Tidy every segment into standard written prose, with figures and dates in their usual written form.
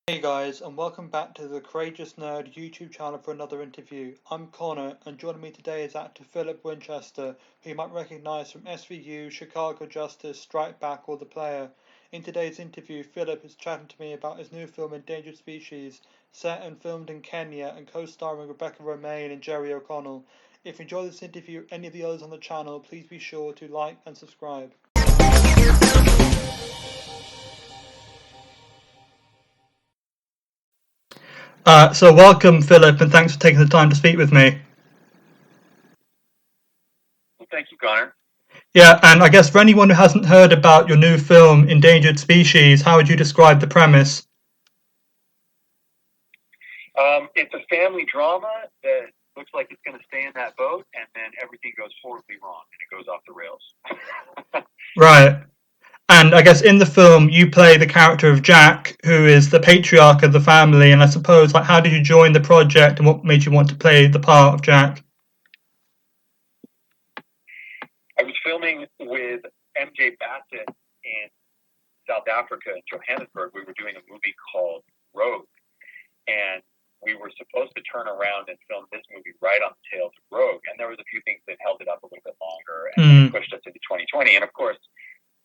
Hey guys, and welcome back to the Courageous Nerd YouTube channel for another interview. I'm Connor, and joining me today is actor Philip Winchester, who you might recognise from SVU, Chicago Justice, Strike Back, or The Player. In today's interview, Philip is chatting to me about his new film Endangered Species, set and filmed in Kenya and co-starring Rebecca Romaine and Jerry O'Connell. If you enjoy this interview or any of the others on the channel, please be sure to like and subscribe. So welcome, Philip, and thanks for taking the time to speak with me. Well, thank you, Connor. Yeah, and I guess for anyone who hasn't heard about your new film, Endangered Species, how would you describe the premise? It's a family drama that looks like it's going to stay in that boat, and then everything goes horribly wrong, and it goes off the rails. Right. And I guess in the film, you play the character of Jack, who is the patriarch of the family. And I suppose, like, how did you join the project, and what made you want to play the part of Jack? I was filming with MJ Bassett in South Africa, in Johannesburg. We were doing a movie called Rogue, and we were supposed to turn around and film this movie right on the tails of Rogue. And there was a few things that held it up a little bit longer and pushed us into 2020. And of course,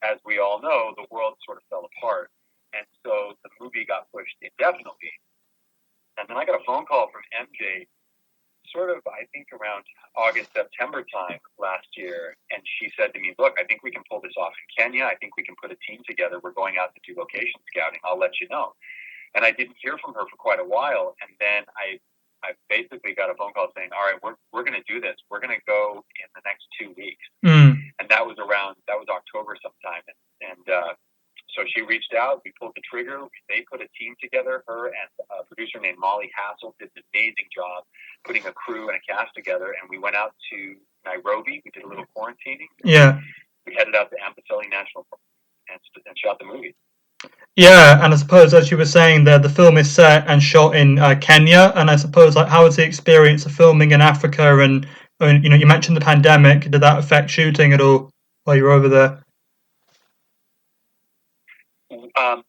as we all know, the world sort of fell apart. And so the movie got pushed indefinitely. And then I got a phone call from MJ sort of, I think, around August, September time last year. And she said to me, look, I think we can pull this off in Kenya. I think we can put a team together. We're going out to do location scouting. I'll let you know. And I didn't hear from her for quite a while. And then I basically got a phone call saying, all right, we're going to do this. We're going to go in the next 2 weeks. And that was October sometime. And so she reached out. We pulled the trigger. They put a team together. Her and a producer named Molly Hassel did an amazing job putting a crew and a cast together. And we went out to Nairobi. We did a little quarantining. Yeah. We headed out to Amboseli National Park and shot the movie. Yeah, and I suppose, as you were saying there, the film is set and shot in Kenya. And I suppose, like, how was the experience of filming in Africa? And you mentioned the pandemic. Did that affect shooting at all while you were over there?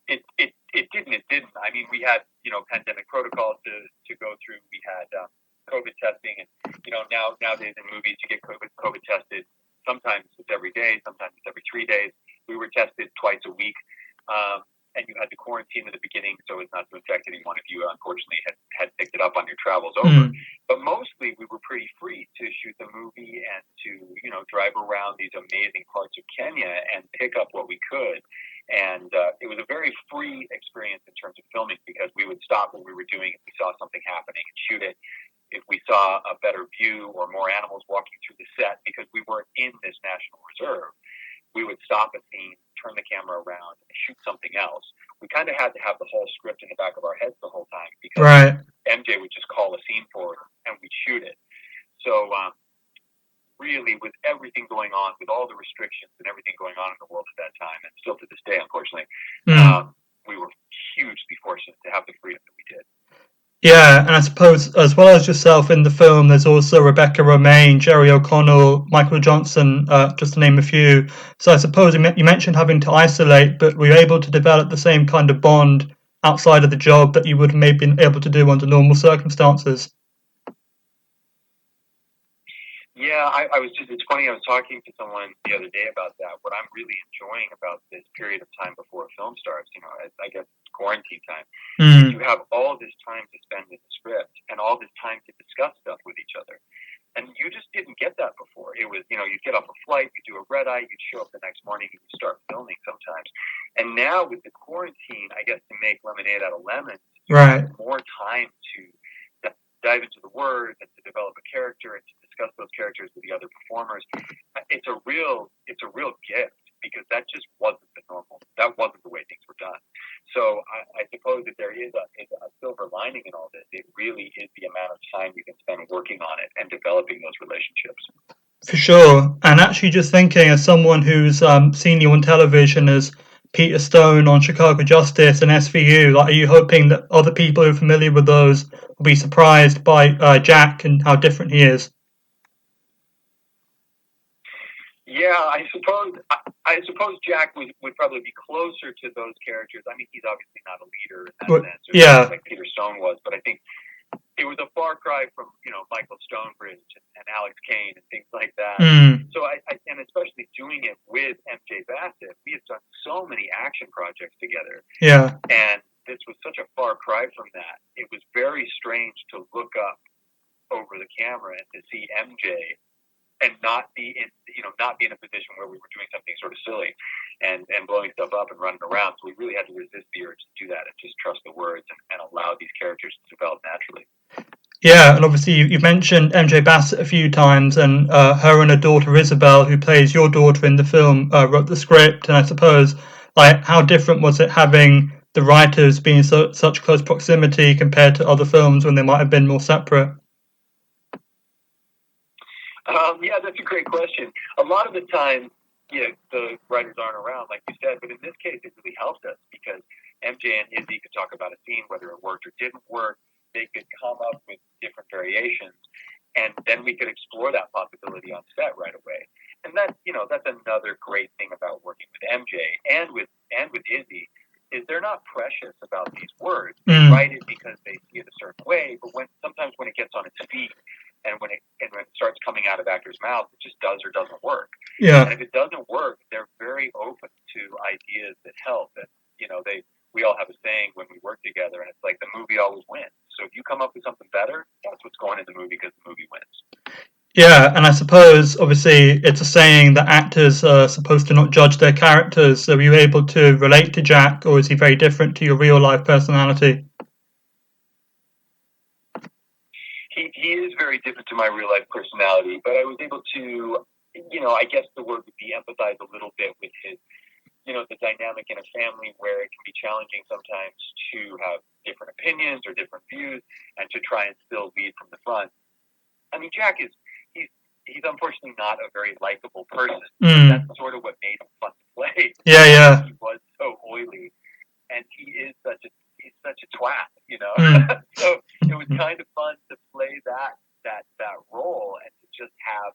It didn't. It didn't. I mean, we had pandemic protocols to go through. We had COVID testing, and nowadays in movies you get COVID tested. Sometimes it's every day. Sometimes it's every 3 days. We were tested twice a week. And you had to quarantine at the beginning so as not to infect anyone if you unfortunately had picked it up on your travels over. But mostly we were pretty free to shoot the movie and to, drive around these amazing parts of Kenya and pick up what we could. And it was a very free experience in terms of filming because we would stop what we were doing if we saw something happening and shoot it. If we saw a better view or more animals walking through the set, because we weren't in this national reserve, we would stop a scene, turn the camera around, and shoot something else. We kind of had to have the whole script in the back of our heads the whole time because MJ would just call a scene forward and we'd shoot it. So really, with everything going on, with all the restrictions and everything going on in the world at that time, and still to this day, unfortunately, we were hugely fortunate to have the freedom that we did. Yeah, and I suppose as well as yourself in the film, there's also Rebecca Romaine, Jerry O'Connell, Michael Johnson, just to name a few. So I suppose you mentioned having to isolate, but were you able to develop the same kind of bond outside of the job that you would have maybe been able to do under normal circumstances? Yeah, it's funny, I was talking to someone the other day about that. What I'm really enjoying about this period of time before a film starts, I guess quarantine time, you have all this time to spend with the script and all this time to discuss stuff with each other. And you just didn't get that before. It was, you'd get off a flight, you'd do a red eye, you'd show up the next morning and you'd start filming sometimes. And now with the quarantine, I guess to make lemonade out of lemons, you have more time to dive into the words and to develop a character and to discuss those characters with the other performers. It's a real gift because that just wasn't the normal. That wasn't the way things were done. So I suppose that there is a silver lining in all this. It really is the amount of time you can spend working on it and developing those relationships. For sure. And actually just thinking as someone who's seen you on television as Peter Stone on Chicago Justice and SVU, like, are you hoping that other people who are familiar with those will be surprised by Jack and how different he is? Yeah, I suppose Jack would probably be closer to those characters. I mean, he's obviously not a leader in that sense, yeah, like Peter Stone was, but I think it was a far cry from Michael Stonebridge and Alex Kane and things like that. So I and especially doing it with MJ Bassett, we have done so many action projects together. Yeah, and this was such a far cry from that. It was very strange to look up over the camera and to see MJ and not be in a position where we were doing something sort of silly and blowing stuff up and running around. So we really had to resist the urge to do that and just trust the words and allow these characters to develop naturally. Yeah, and obviously you mentioned MJ Bassett a few times, and her and her daughter Isabel, who plays your daughter in the film, wrote the script. And I suppose, like, how different was it having the writers being such close proximity compared to other films when they might have been more separate? Yeah, that's a great question. A lot of the time, the writers aren't around, like you said, but in this case, it really helped us because MJ and Izzy could talk about a scene, whether it worked or didn't work. They could come up with different variations, and then we could explore that possibility on set right away. And that's another great thing about working with MJ and with Izzy is they're not precious about these words. They write it because they see it a certain way, but sometimes when it gets on its feet and when it starts coming out of actors' mouths, it just does or doesn't work. Yeah. And if it doesn't work, they're very open to ideas that help. And we all have a saying when we work together, and it's like the movie always wins. So if you come up with something better, that's what's going in the movie because the movie wins. Yeah, and I suppose, obviously, it's a saying that actors are supposed to not judge their characters. So were you able to relate to Jack, or is he very different to your real-life personality? He is very different to my real-life personality, but I was able to, I guess the word would be empathize a little bit with his, the dynamic in a family where it can be challenging sometimes to have different opinions or different views and to try and still lead from the front. I mean, Jack he's unfortunately not a very likable person. That's sort of what made him fun to play. Yeah. He was so oily, and he's such a twat, So it was kind of fun to play that role and to just have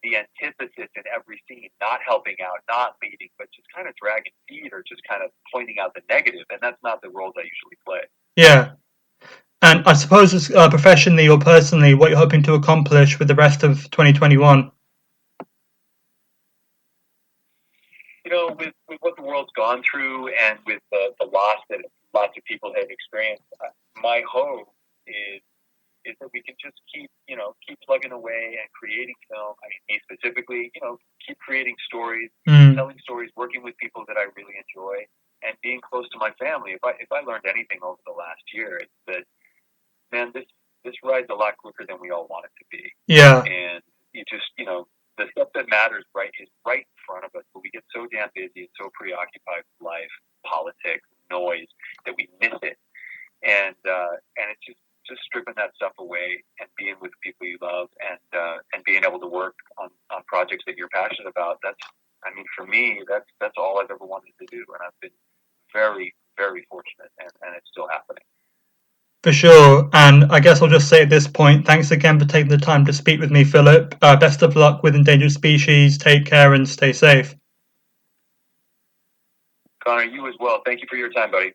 the antithesis in every scene, not helping out, not leading, but just kind of dragging feet or just kind of pointing out the negative. And that's not the roles I usually play. Yeah. And I suppose professionally or personally, what you're hoping to accomplish with the rest of 2021? With what the world's gone through and with the loss that lots of people have experienced, my hope is that we can just keep plugging away and creating film. I mean, me specifically, keep creating stories, telling stories, working with people that I really enjoy, and being close to my family. If I learned anything over the last year, it's that, man, this ride's a lot quicker than we all want it to be. Yeah. And you just, the stuff that matters is right in front of us, but we get so damn busy and so preoccupied with life, politics, noise, that we miss it. And it's just stripping that stuff away and being with people you love and being able to work on projects that you're passionate about. For me, that's all I've ever wanted to do, and I've been very, very fortunate, and it's still happening. For sure. And I guess I'll just say at this point, thanks again for taking the time to speak with me, Philip. Best of luck with Endangered Species. Take care and stay safe. Connor, you as well. Thank you for your time, buddy.